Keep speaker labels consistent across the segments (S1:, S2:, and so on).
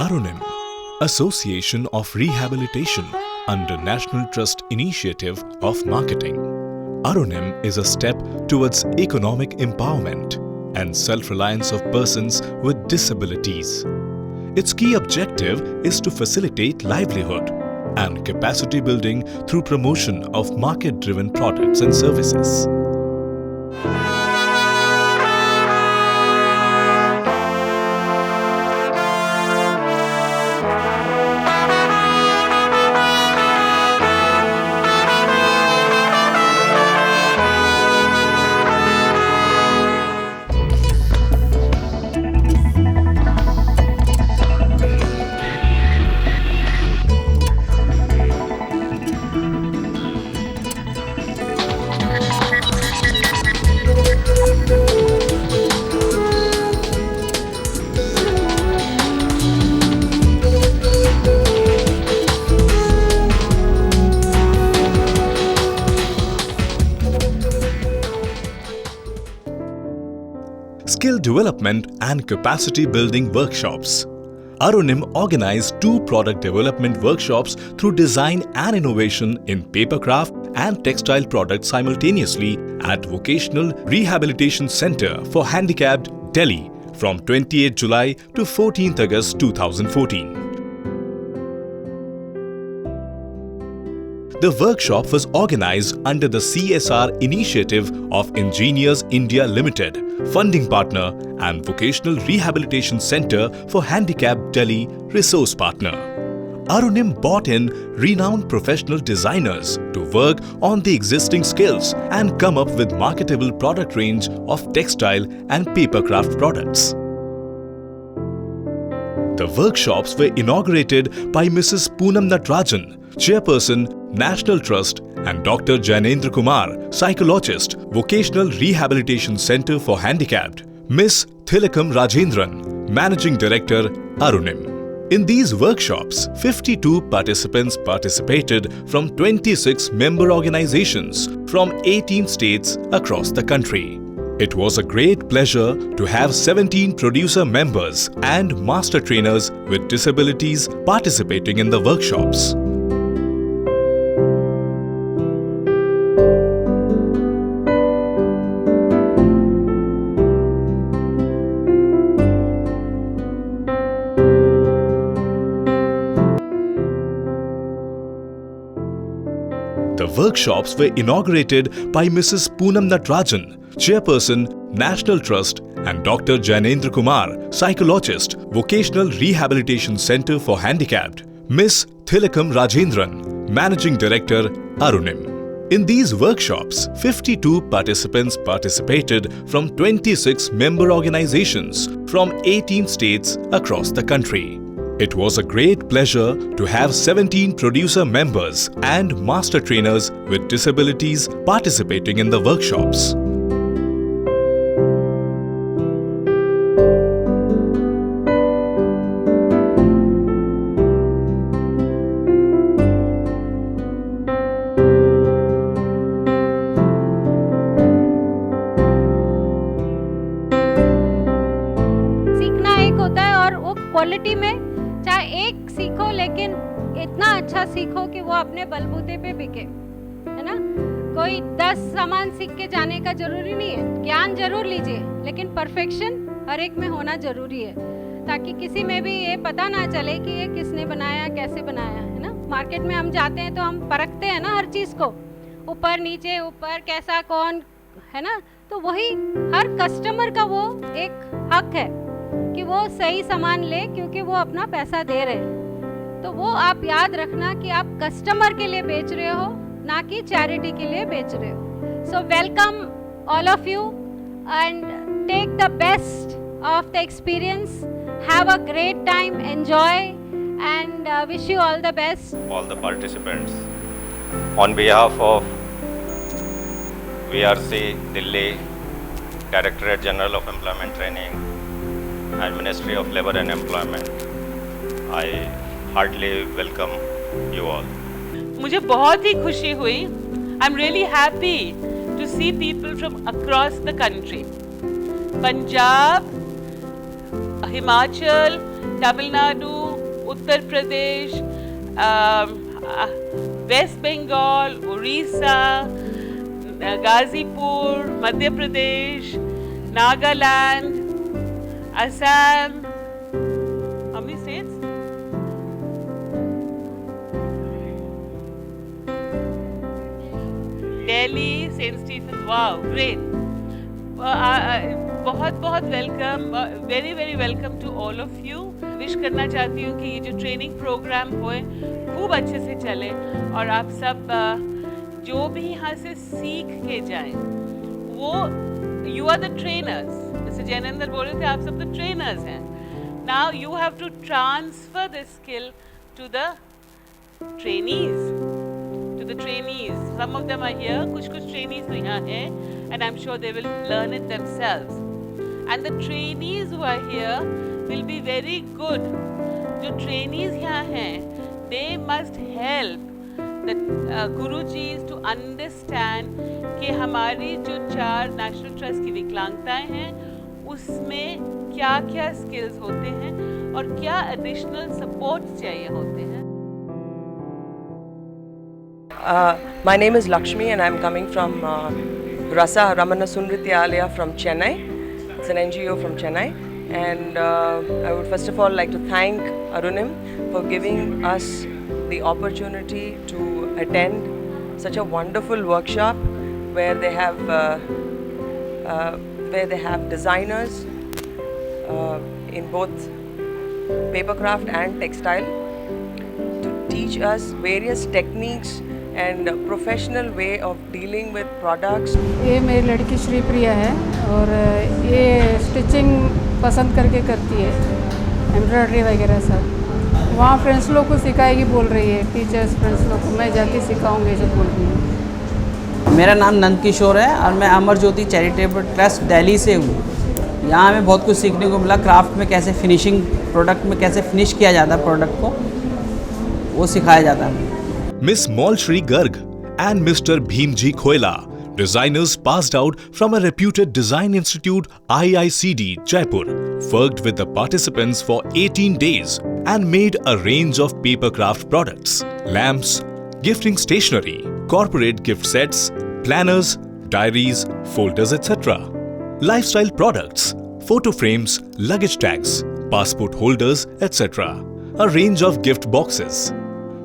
S1: Arunim, Association of Rehabilitation under National Trust Initiative of Marketing. Arunim is a step towards economic empowerment and self-reliance of persons with disabilities. Its key objective is to facilitate livelihood and capacity building through promotion of market-driven products and services. Skill development and capacity building workshops. Arunim organized 2 product development workshops through design and innovation in papercraft and textile products simultaneously at Vocational Rehabilitation Center for Handicapped, Delhi from 28 July to 14th August 2014. The workshop was organized under the CSR initiative of Engineers India Limited, funding partner, and Vocational Rehabilitation Center for Handicapped Delhi, resource partner. Arunim brought in renowned professional designers to work on the existing skills and come up with marketable product range of textile and papercraft products. The workshops were inaugurated by Mrs. Poonam Natarajan, Chairperson, National Trust, and Dr. Jainendra Kumar, Psychologist, Vocational Rehabilitation Center for Handicapped, Ms. Thilakam Rajendran, Managing Director, Arunim. In these workshops, 52 participants participated from 26 member organizations from 18 states across the country. It was a great pleasure to have 17 producer members and master trainers with disabilities participating in the workshops. The workshops were inaugurated by Mrs. Poonam Natarajan, Chairperson, National Trust, and Dr. Jainendra Kumar, Psychologist, Vocational Rehabilitation Center for Handicapped, Ms. Thilakam Rajendran, Managing Director, Arunim. In these workshops, 52 participants participated from 26 member organizations from 18 states across the country. It was a great pleasure to have 17 producer members and master trainers with disabilities participating in the workshops.
S2: सीखना एक होता है और वो quality में चाहे एक सीखो लेकिन इतना अच्छा सीखो कि वो अपने बलबूते पे बिके, है ना। कोई 10 सामान सीख के जाने का जरूरी नहीं है, ज्ञान जरूर लीजिए लेकिन परफेक्शन हर एक में होना जरूरी है, ताकि किसी में भी ये पता ना चले कि ये किसने बनाया, कैसे बनाया, है ना। मार्केट में हम जाते हैं तो हम परखते हैं ना हर चीज़ को, ऊपर नीचे, ऊपर कैसा कौन, है ना। तो वही हर कस्टमर का वो एक हक है कि वो सही सामान ले, क्योंकि वो अपना पैसा दे रहे हैं। तो वो आप याद रखना कि आप कस्टमर के लिए बेच रहे हो, ना कि चैरिटी के लिए बेच रहे हो। So welcome all of you and take the best of the experience, have a great time, enjoy and wish you all the best.
S3: All the participants, on behalf of VRC Delhi, Directorate General of Employment Training and Ministry of Labour and Employment, I heartily welcome you all.
S4: मुझे बहुत ही खुशी हुई. I'm really happy to see people from across the country. Punjab, Himachal, Tamil Nadu, Uttar Pradesh, West Bengal, Orissa, Gazipur, Madhya Pradesh, Nagaland, Assam. How many states? Delhi, St. Stephen's. Wow, great. बहुत बहुत welcome, very very welcome to all of you. Wish करना चाहती हूँ कि ये जो training programme होए खूब अच्छे से चले और आप सब जो भी यहाँ से सीख के जाएं वो यू आर द ट्रेनर्स. जैसे जैनेंद्र बोल रहे थे, आप सब तो ट्रेनर्स हैं. Now you have to transfer the skill to the trainees. The trainees, some of them are here, कुछ trainees तो यहाँ हैं, and I'm sure they will learn it themselves. And the trainees who are here will be very good. जो trainees यहाँ हैं, they must help the Gurujis to understand कि हमारी जो 4 National Trust की विकलांगताएं हैं, उसमें क्या-क्या skills होते हैं और क्या additional support चाहिए होते हैं.
S5: My name is Lakshmi and I'm coming from Rasa Ramana Sunrityalaya from Chennai. It's an NGO from Chennai, and I would first of all like to thank Arunim for giving us the opportunity to attend such a wonderful workshop where they have designers in both papercraft and textile to teach us various techniques and professional way of dealing with products.
S6: ये मेरी लड़की श्री प्रिया है और ये stitching पसंद करके करती है, एम्ब्रॉयडरी वगैरह सब. वहाँ फ्रेंड्स लोग को सिखाएगी बोल रही है, टीचर्स फ्रेंड्स लोग को मैं जाके सिखाऊंगी जो बोल रही है.
S7: मेरा नाम नंद किशोर है और मैं अमर ज्योति चैरिटेबल ट्रस्ट दिल्ली से हूँ. यहाँ हमें बहुत कुछ सीखने को मिला. क्राफ्ट में कैसे फिनिशिंग, प्रोडक्ट में कैसे फिनिश किया जाता है प्रोडक्ट को, वो सिखाया जाता है.
S1: Miss Malshri Garg and Mr. Bhimji Khoela, designers passed out from a reputed design institute IICD Jaipur, worked with the participants for 18 days and made a range of papercraft products, lamps, gifting stationery, corporate gift sets, planners, diaries, folders, etc. Lifestyle products, photo frames, luggage tags, passport holders, etc. A range of gift boxes.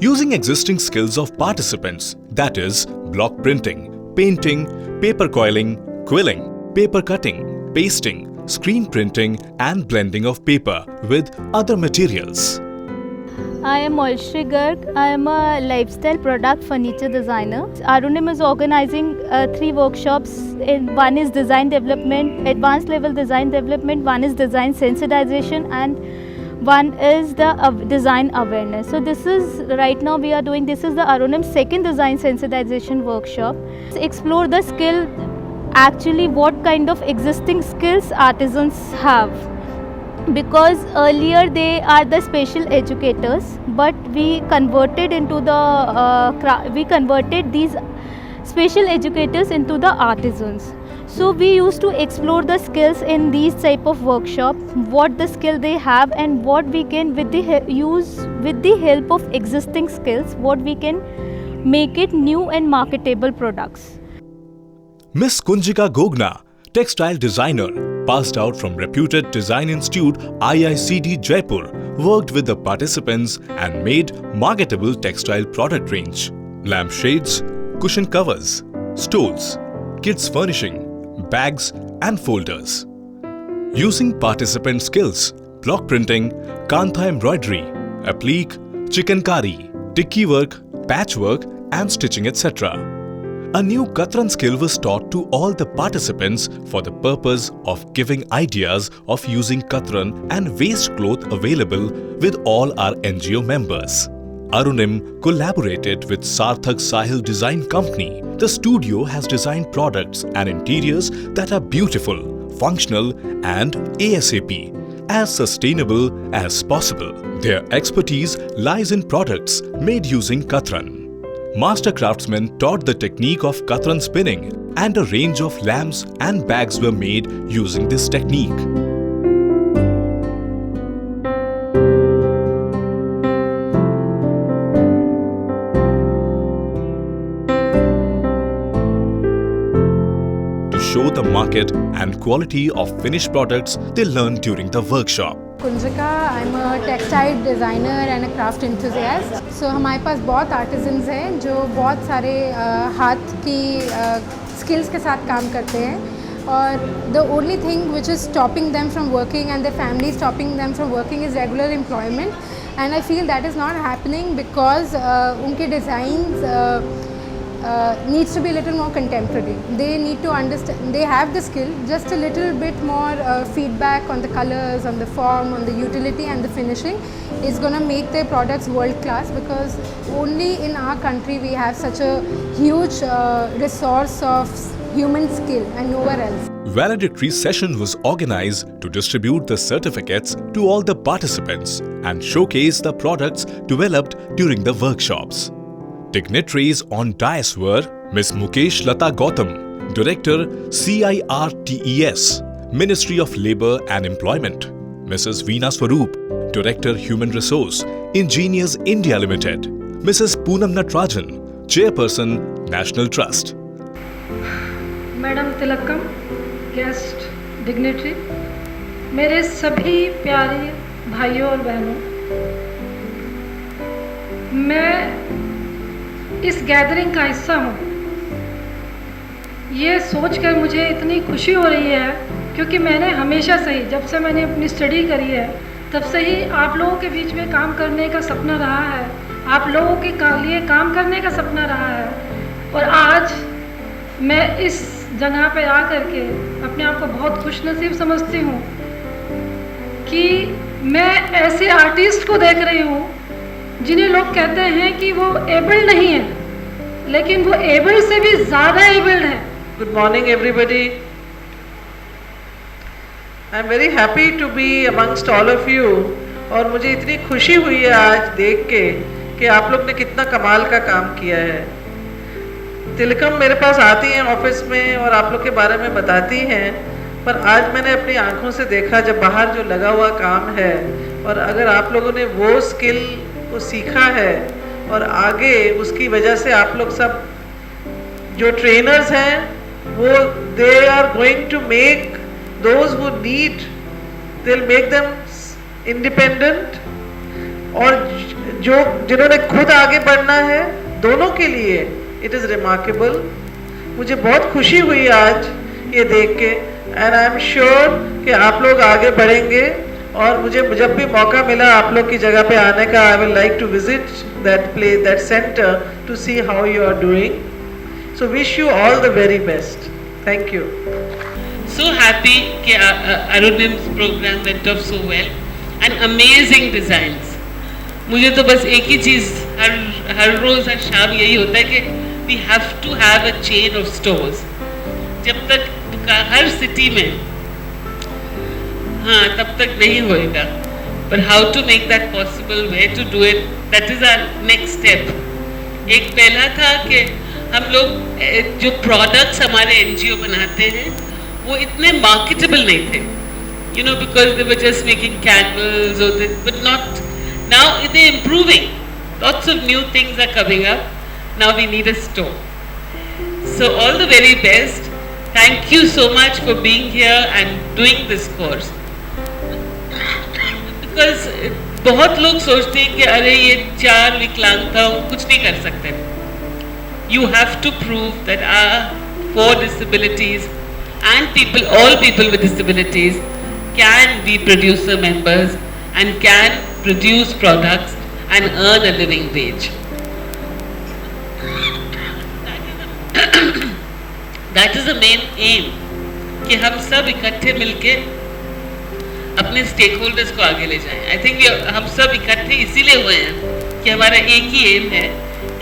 S1: Using existing skills of participants, that is, block printing, painting, paper coiling, quilling, paper cutting, pasting, screen printing and blending of paper with other materials.
S8: I am Malshri Garg. I am a lifestyle product furniture designer. Arunim is organizing 3 workshops. One is design development, advanced level design development, one is design sensitization, and one is the design awareness. So this is right now we are doing, this is the Arunim second design sensitization workshop. Explore the skill, actually what kind of existing skills artisans have. Because earlier they are the special educators, but we converted into the, we converted these special educators into the artisans. So we used to explore the skills in these type of workshop, what the skill they have and what we can with the help of existing skills, what we can make it new and marketable products.
S1: Miss Kunjika Gogna, textile designer, passed out from reputed design institute IICD Jaipur, worked with the participants and made marketable textile product range, lampshades, cushion covers, stoles, kids furnishing, bags and folders. Using participant skills, block printing, kantha embroidery, applique, chikankari, tikki work, patchwork and stitching, etc. A new Katran skill was taught to all the participants for the purpose of giving ideas of using Katran and waste cloth available with all our NGO members. Arunim collaborated with Sarthak Sahil Design Company. The studio has designed products and interiors that are beautiful, functional and ASAP, as sustainable as possible. Their expertise lies in products made using Katran. Master craftsmen taught the technique of Katran spinning, and a range of lamps and bags were made using this technique. market and quality of finished products they learn during the workshop.
S9: Kunjika, I am a textile designer and a craft enthusiast. So हमारे पास बहुत artisans हैं जो बहुत सारे हाथ की skills के साथ काम करते हैं, और the only thing which is stopping them from working and the family stopping them from working is regular employment, and I feel that is not happening because उनके designs needs to be a little more contemporary. They need to understand, they have the skill, just a little bit more feedback on the colors, on the form, on the utility and the finishing is going to make their products world class, because only in our country we have such a huge resource of human skill and nowhere else.
S1: Valedictory session was organized to distribute the certificates to all the participants and showcase the products developed during the workshops. Dignitaries on dais were Ms. Mukesh Lata Gautam, Director CIRTES, Ministry of Labour and Employment; Mrs. Veena Swaroop, Director Human Resource, Engineers India Limited; Mrs. Poonam Natarajan, Chairperson, National Trust.
S10: Madam Tilakam, guest dignitary, मेरे सभी प्यारे भाइयों और बहनों, मैं इस gathering का हिस्सा हूँ। ये सोचकर मुझे इतनी खुशी हो रही है क्योंकि मैंने हमेशा से ही, जब से मैंने अपनी स्टडी करी है तब से ही आप लोगों के बीच में काम करने का सपना रहा है, आप लोगों के लिए काम करने का सपना रहा है, और आज मैं इस जगह पे आकर के अपने आप को बहुत खुशनसीब समझती हूँ कि मैं ऐसे आर्टिस्ट को देख रही हूँ जिन्हें लोग कहते हैं कि वो एबल्ड नहीं है, लेकिन वो एबल्ड से भी ज़्यादा एबल्ड है।
S11: Good morning everybody. I am very happy to be amongst all of you, और मुझे इतनी खुशी हुई है आज देख के कि आप लोग ने कितना कमाल का काम किया है। तिलकम मेरे पास आती हैं ऑफिस में और आप लोग के बारे में बताती हैं, पर आज मैंने अपनी आंखों से देखा जब बाहर जो लगा हुआ काम है, और अगर आप लोगों ने वो स्किल को सीखा है और आगे उसकी वजह से आप लोग सब जो ट्रेनर्स हैं वो they are going to make those who need, they will make them independent, और जो जिन्होंने खुद आगे बढ़ना है दोनों के लिए इट इज़ रिमार्केबल। मुझे बहुत खुशी हुई आज ये देख के, एंड आई एम श्योर कि आप लोग आगे बढ़ेंगे, और मुझे जब भी मौका मिला आप लोग की जगह पे आने का, I will like to visit that place, that centre, to see how you are doing. So wish you all the very best. Thank you.
S4: So happy कि Arunim's program went off so well and amazing designs. मुझे तो बस एक ही चीज़ हर रोज़ हर शाम यही होता है कि we have to have a chain of stores. जब तक हर सिटी में, हाँ तब तक नहीं होएगा, पर how to make that possible, where to do it, that is our next step. एक पहला था कि हम लोग जो प्रोडक्ट्स हमारे एनजीओ बनाते हैं वो इतने मार्केटेबल नहीं थे, you know, because they were just making candles और but not, now they improving, lots of new things are coming up, now we need a store. So all the very best, thank you so much for being here and doing this course. Because बहुत लोग सोचते हैं कि अरे ये 4 विकलांगता कुछ नहीं कर सकते। You have to prove that for disabilities and people, all people with disabilities can be producer members and can produce products and earn a living wage. That is the main aim, कि हम सब इकट्ठे मिलके अपने stake holders को आगे ले जाएं। आई थिंक हम सब इकट्ठे इसीलिए हुए हैं कि हमारा एक ही एम है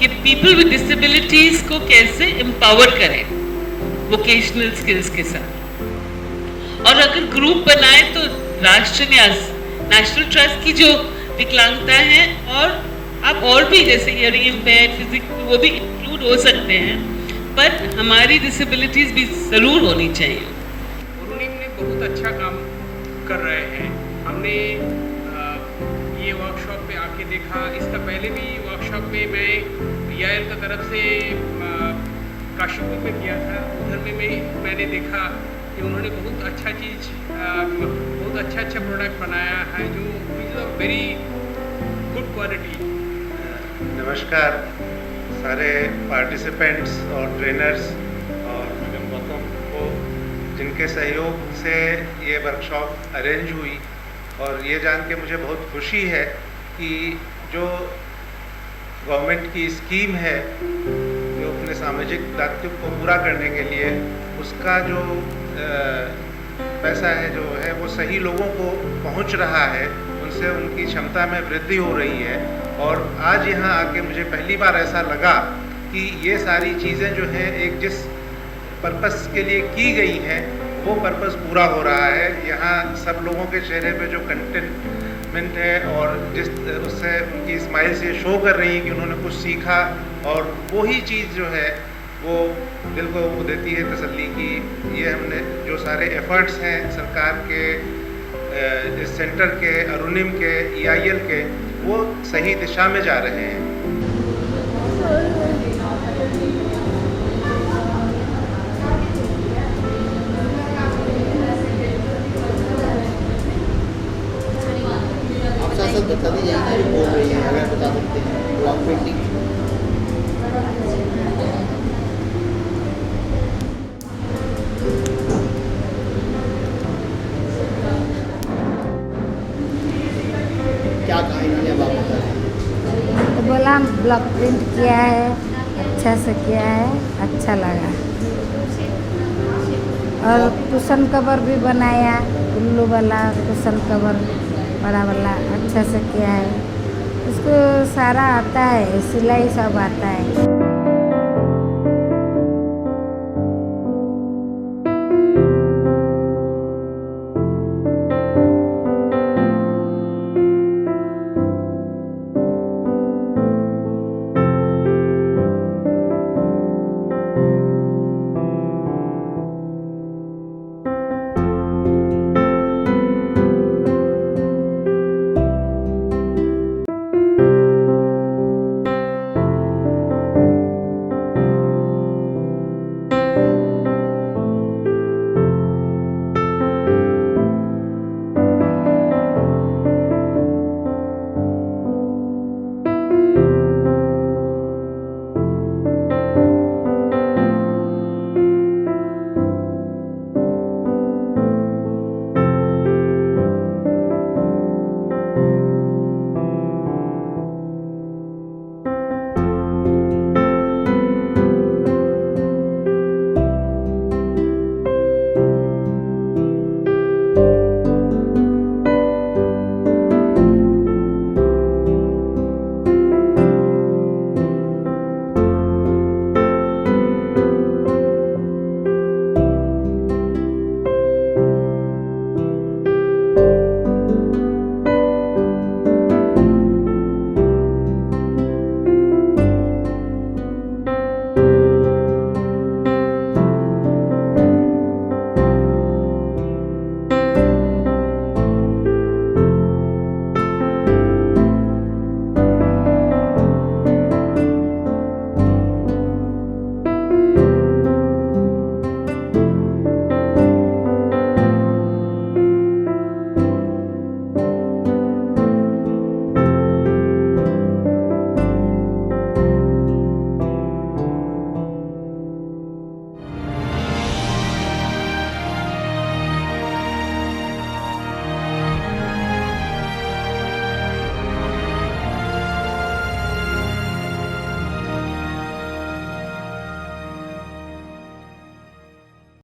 S4: कि पीपल विद डिसेबिलिटीज़ को कैसे एम्पावर करें वोकेशनल स्किल्स के साथ। और अगर ग्रुप बनाए तो राष्ट्र न्यास, नेशनल ट्रस्ट की जो विकलांगता है, और आप और भी जैसे हियरिंग इम्पेयर्ड, फिजिक, वो भी इंक्लूड हो सकते हैं, पर हमारी डिसेबिलिटीज़ भी ज़रूर होनी चाहिए।
S12: अरुणिम ने बहुत अच्छा काम कर रहे हैं। हमने ये वर्कशॉप पे आके देखा, इसका पहले भी वर्कशॉप में मैं PIL की तरफ से काशीपुर में किया था, उधर में मैंने देखा कि उन्होंने बहुत अच्छा चीज़ बहुत अच्छा प्रोडक्ट बनाया है जो is a very good quality.
S13: नमस्कार सारे पार्टिसिपेंट्स और ट्रेनर्स और मैडम गौतम को, जिनके सहयोग से ये वर्कशॉप अरेंज हुई, और ये जान के मुझे बहुत खुशी है कि जो गवर्नमेंट की स्कीम है जो अपने सामाजिक दायित्व को पूरा करने के लिए, उसका जो पैसा है जो है वो सही लोगों को पहुंच रहा है, उनसे उनकी क्षमता में वृद्धि हो रही है। और आज यहाँ आके मुझे पहली बार ऐसा लगा कि ये सारी चीज़ें जो हैं एक जिस पर्पस के लिए की गई हैं वो पर्पस पूरा हो रहा है। यहाँ सब लोगों के चेहरे पे जो कंटेंटमेंट है और जिस उससे उनकी स्माइल से शो कर रही है कि उन्होंने कुछ सीखा, और वही चीज़ जो है वो दिल को वो देती है तसल्ली कि ये हमने जो सारे एफर्ट्स हैं सरकार के, इस सेंटर के, अरुणिम के, EIL के, वो सही दिशा में जा रहे हैं।
S14: आप साथ बता दीजिए कि बोल रही है, अगर बता सकते हैं ब्लॉक पेंटिंग। क्या कहा इन्होंने, अब आप बता रहे
S15: तो बोला हम ब्लॉक प्रिंट किया है, अच्छा से किया है, अच्छा लगा। और कुशन कवर भी बनाया, उल्लू वाला कुशन कवर बड़ा वाला अच्छा से किया है। उसको सारा आता है, सिलाई सब आता है।